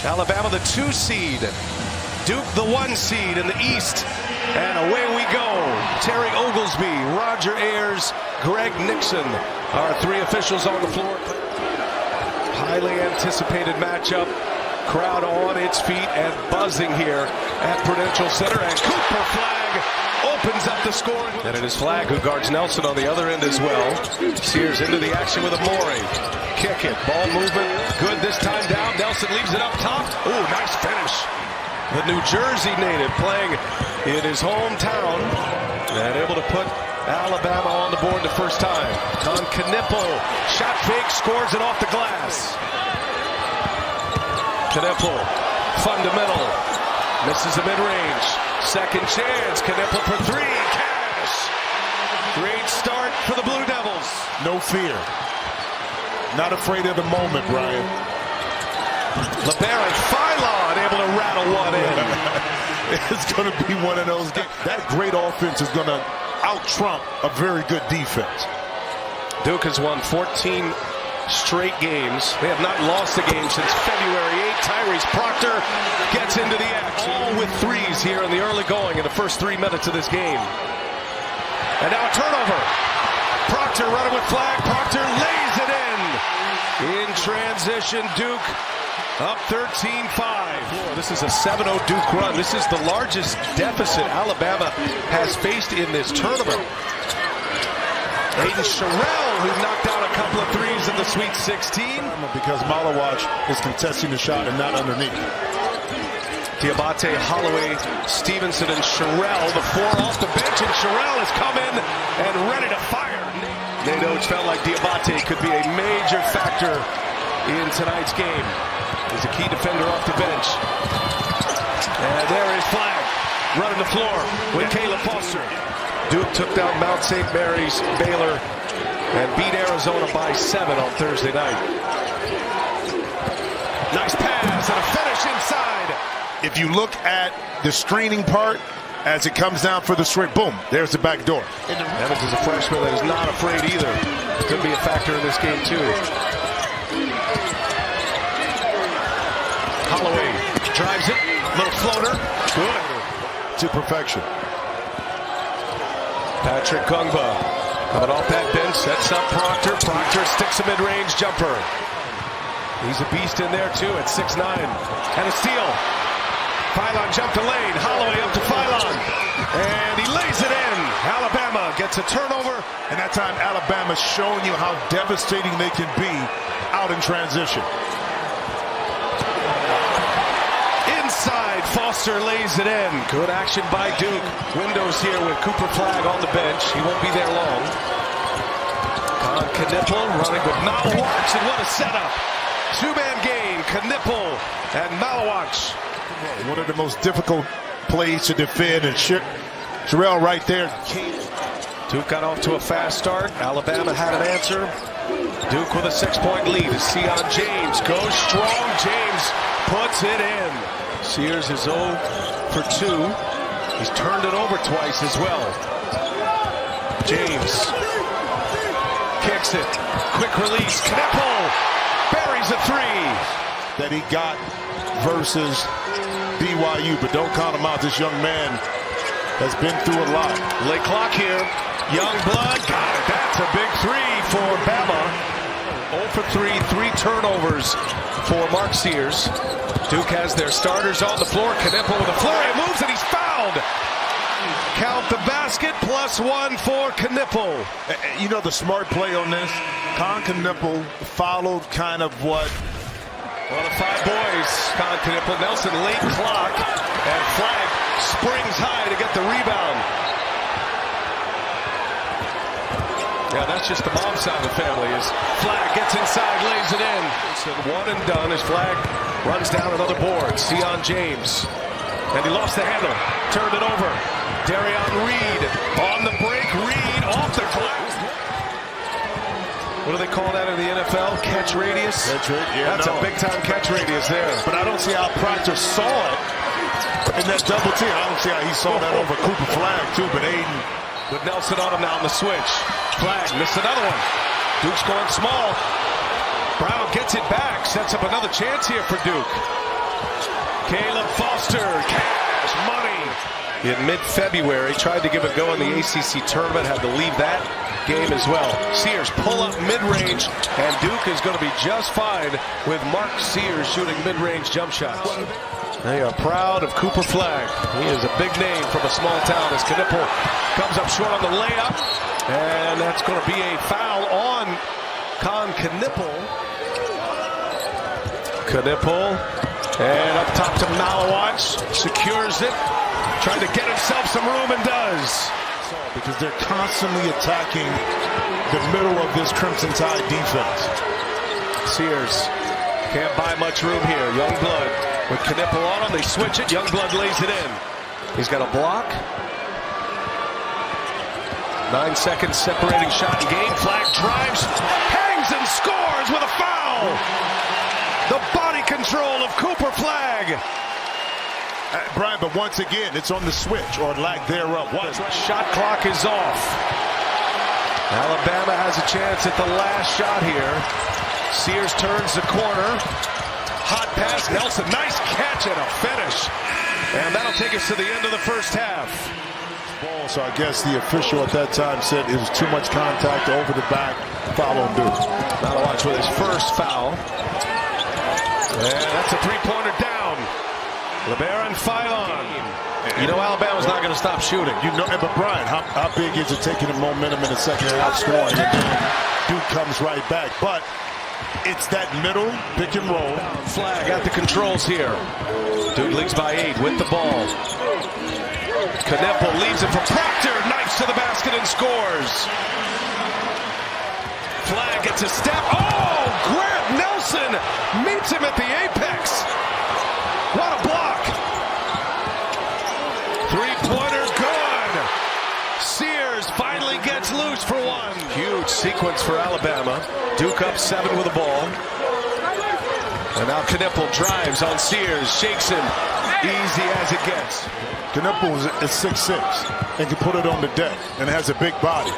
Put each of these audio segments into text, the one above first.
Alabama the 2 seed. Duke the 1 seed in the East. And away we go. Terry Oglesby, Roger Ayers, Greg Nixon, our 3 officials on the floor. Highly anticipated matchup. Crowd on its feet and buzzing here at Prudential Center. And Cooper Flagg opens up the score. And it is Flagg who guards Nelson on the other end as well. Sears into the action with Amore. Kick it. Ball movement. Good this time down. Nelson leaves it up top. Ooh, nice finish. The New Jersey native playing in his hometown and able to put Alabama on the board the first time. Con Knipple, shot fake, scores it off the glass. Knipple, fundamental, misses a mid-range. Second chance, Knipple for 3, cash. Great start for the Blue Devils. No fear. Not afraid of the moment, Brian. LeBaron Philon able to rattle one in. It's going to be one of those games. That great offense is going to out-trump a very good defense. Duke has won 14 straight games. They have not lost a game since February 8th. Tyrese Proctor gets into the action. All with 3s here in the early going in the first 3 minutes of this game. And now a turnover. Proctor running with Flagg. Proctor lays it in. In transition, Duke up 13-5. This is a 7-0 Duke run. This is the largest deficit Alabama has faced in this tournament. Aiden Sherrill, who knocked out a couple of 3s in the Sweet 16. Because Malawach is contesting the shot and not underneath. Diabate, Holloway, Stevenson, and Sherrill. The 4 off the bench, and Sherrill has come in and ready to fire. Nate Oates felt like Diabate could be a major factor in tonight's game. He's a key defender off the bench. And there is Flagg running the floor with Caleb Foster. Duke took down Mount St. Mary's, Baylor, and beat Arizona by 7 on Thursday night. Nice pass and a finish inside. If you look at the screening part, as it comes down for the swing, boom, there's the back door. Evans is a freshman that is not afraid either. Could be a factor in this game too. Holloway drives it, little floater, good to perfection. Patrick Gungba coming off that bench, sets up Proctor. Proctor sticks a mid-range jumper. He's a beast in there too at 6'9", and a steal. Philon jumped the lane. Holloway up to Philon, and he lays it in. Alabama gets a turnover, and that time Alabama's showing you how devastating they can be out in transition. Inside, Foster lays it in. Good action by Duke. Windows here with Cooper Flagg on the bench. He won't be there long. Con Knipple running with Malawach, and what a setup. 2-man game, Knipple and Malawach. One of the most difficult plays to defend, and Sherrill right there. Duke got off to a fast start. Alabama had an answer. Duke with a 6-point lead. Sion James goes strong. James puts it in. Sears is 0 for 2. He's turned it over twice as well. James kicks it. Quick release. Knipple buries a 3. That he got versus BYU, but don't count him out. This young man has been through a lot. Late clock here. Young blood. Got it. That's a big 3 for Bama. 0 for 3. 3 turnovers for Mark Sears. Duke has their starters on the floor. Knipple with a flurry of moves, and he's fouled. Count the basket, +1 for Knipple. You know the smart play on this? Con Knipple followed kind of what? Well, the 5 boys, Con Knipple, Nelson, late clock, and Flagg springs high to get the rebound. Yeah, that's just the mom side of the family. As Flagg gets inside, lays it in. So 1 and done as Flagg runs down another board. Sion James, and he lost the handle, turned it over. Darion Reed on the break. Reed off the glass. What do they call that in the NFL? Catch radius? That's a big-time catch radius there. But I don't see how Proctor saw it in that double team. I don't see how he saw that over Cooper Flagg, too. But Aiden with Nelson on him now on the switch. Flagg missed another one. Duke's going small. Brown gets it back. Sets up another chance here for Duke. Caleb Foster, cash money. In mid-February, tried to give a go in the ACC tournament, had to leave that game as well. Sears pull up mid-range, and Duke is going to be just fine with Mark Sears shooting mid-range jump shots. They are proud of Cooper Flagg. He is a big name from a small town as Knipple comes up short on the layup, and that's going to be a foul on Con Knipple. Knipple, and up top to Malawatch, secures it, trying to get himself some room, and does. Because they're constantly attacking the middle of this Crimson Tide defense. Sears can't buy much room here. Youngblood with Knipple on him. They switch it. Youngblood lays it in. He's got a block. 9 seconds separating shot and game. Flagg drives, hangs and scores with a foul. The body control of Cooper Flagg. Brian, but once again, it's on the switch or lack thereof. Shot clock is off. Alabama has a chance at the last shot here. Sears turns the corner. Hot pass, Nelson. Nice catch and a finish. And that'll take us to the end of the first half. So I guess the official at that time said it was too much contact over the back. Foul on Duke. Malawatch with his first foul. And that's a three-pointer down. LeBaron Philon. You know Alabama's not going to stop shooting. You know, but Brian, how big is it taking the momentum in the second half scoring, and then Duke comes right back? But it's that middle pick and roll. Flagg got the controls here. Duke leads by 8 with the ball. Knipple leaves it for Proctor. Knifes to the basket and scores. Flagg gets a step. Oh, Grant Nelson meets him at the apex. What a block. Three-pointer good. Sears finally gets loose for one. Huge sequence for Alabama. Duke up 7 with the ball. And now Knipple drives on Sears, shakes him. Easy as it gets. Knipple is 6'6" and can put it on the deck and has a big body.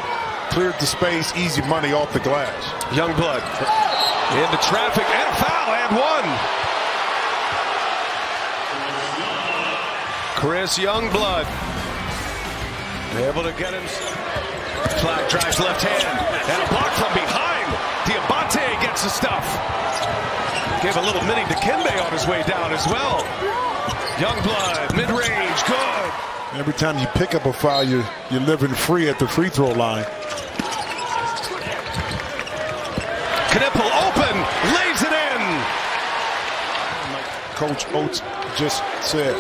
Cleared the space, easy money off the glass. Youngblood into traffic and a foul and one. Chris Youngblood able to get him. Flagg drives left hand and a block from behind. Diabate gets the stuff. Gave a little mini Dikembe on his way down as well. Youngblood mid-range, good. Every time you pick up a foul, you're living free at the free throw line. Knipple open, lays it in. Like Coach Oates just said.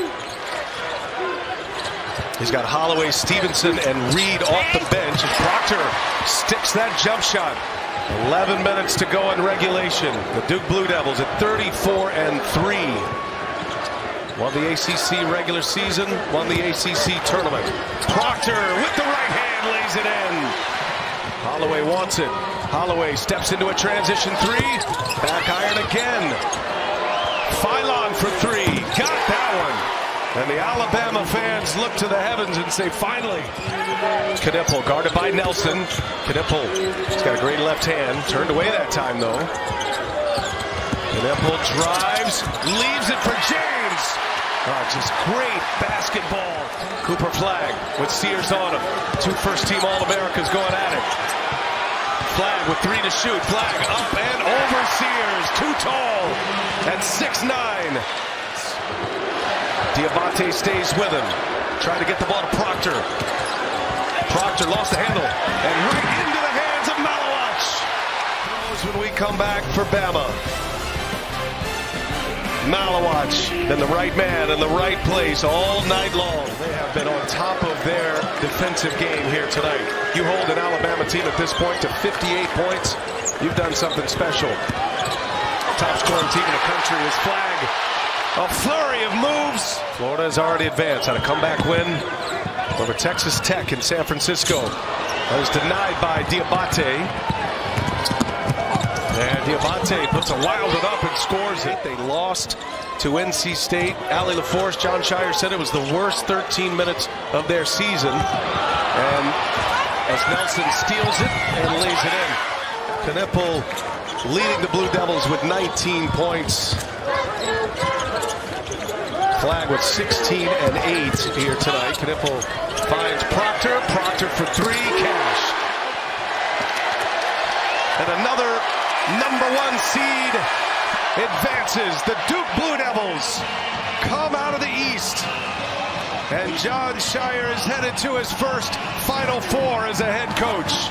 He's got Holloway, Stevenson, and Reed off the bench. And Proctor sticks that jump shot. 11 minutes to go in regulation. The Duke Blue Devils at 34-3. Won the ACC regular season, won the ACC tournament. Proctor with the right hand lays it in. Holloway wants it. Holloway steps into a transition three. Back iron again. Philon for 3. Got that one. And the Alabama fans look to the heavens and say, finally. Knipple guarded by Nelson. Knipple, he's got a great left hand. Turned away that time, though. Knipple drives, leaves it for James. Oh, just great basketball. Cooper Flagg with Sears on him. 2 first-team All-Americans going at it. Flagg with 3 to shoot. Flagg up and over Sears. Too tall at 6'9". Diabate stays with him. Trying to get the ball to Proctor. Proctor lost the handle. And right into the hands of Malawatch. When we come back for Bama. Malawatch, then the right man in the right place all night long. They have been on top of their defensive game here tonight. You hold an Alabama team at this point to 58 points. You've done something special. Top scoring team in the country is Flagg. A flurry of moves. Florida has already advanced. Had a comeback win over Texas Tech in San Francisco. That was denied by Diabate. And Diabate puts a wild one up and scores it. They lost to NC State. Allie LaForce, John Shire said it was the worst 13 minutes of their season. And as Nelson steals it and lays it in. Knipple leading the Blue Devils with 19 points. flag with 16 and 8 here tonight. Knipple finds Proctor. Proctor for three. Cash. And another #1 seed advances. The Duke Blue Devils come out of the East. And John Shire is headed to his first Final Four as a head coach.